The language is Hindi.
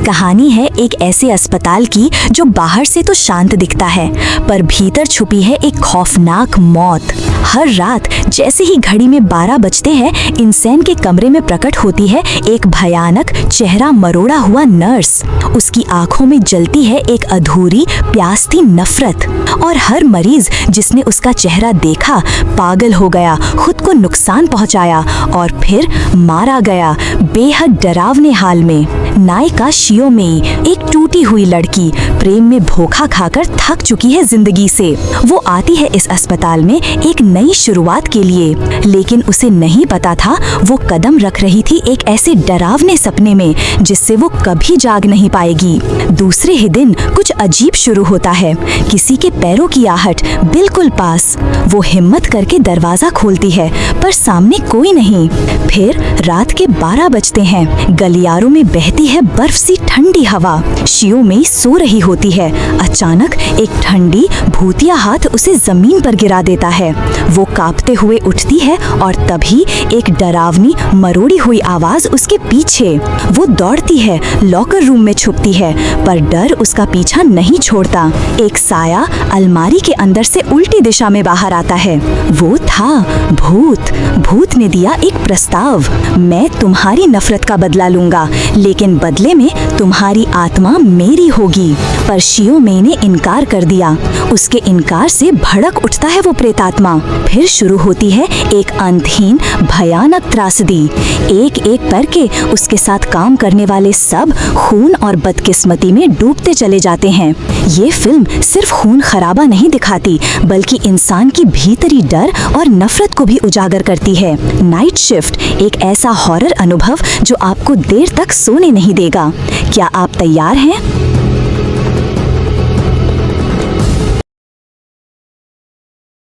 कहानी है एक ऐसे अस्पताल की जो बाहर से तो शांत दिखता है, पर भीतर छुपी है एक खौफनाक मौत। हर रात जैसे ही घड़ी में 12 बजते हैं, इंसान के कमरे में प्रकट होती है एक भयानक चेहरा मरोड़ा हुआ नर्स। उसकी आंखों में जलती है एक अधूरी प्यासी नफरत, और हर मरीज जिसने उसका चेहरा देखा पागल हो गया, खुद को नुकसान पहुंचाया और फिर मारा गया बेहद डरावने हाल में। नायिका शियोमेई, एक टूटी हुई लड़की, प्रेम में धोखा खाकर थक चुकी है जिंदगी से। वो आती है इस अस्पताल में एक नई शुरुआत के लिए, लेकिन उसे नहीं पता था वो कदम रख रही थी एक ऐसे डरावने सपने में जिससे वो कभी जाग नहीं पाएगी। दूसरे ही दिन कुछ अजीब शुरू होता है, किसी के पैरों की आहट बिल्कुल पास। वो हिम्मत करके दरवाजा खोलती है, पर सामने कोई नहीं। फिर रात के 12 बजते हैं, गलियारों में बहती है बर्फ सी ठंडी हवा। शियोमेई सो रही होती है, अचानक एक ठंडी भूतिया हाथ उसे जमीन पर गिरा देता है। वो कांपते हुए उठती है और तभी एक डरावनी मरोड़ी हुई आवाज उसके पीछे। वो दौड़ती है, लॉकर रूम में छुपती है, पर डर उसका पीछा नहीं छोड़ता। एक साया अलमारी के अंदर से उल्टी दिशा में बाहर आता है। वो था भूत। भूत ने दिया एक प्रस्ताव, मैं तुम्हारी नफरत का बदला लूंगा, लेकिन बदले में तुम्हारी आत्मा मेरी होगी। पर शियोमेई ने इनकार कर दिया। उसके इनकार से भड़क उठता है वो प्रेतात्मा। फिर शुरू होती है एक अंतहीन भयानक त्रासदी। एक एक करके उसके साथ काम करने वाले सब खून और बदकिस्मती में डूबते चले जाते हैं। ये फिल्म सिर्फ खून खराबा नहीं दिखाती, बल्कि इंसान की भीतरी डर और नफरत को भी उजागर करती है। नाइट शिफ्ट एक ऐसा हॉरर अनुभव जो आपको देर तक सोने नहीं देगा। क्या आप तैयार हैं?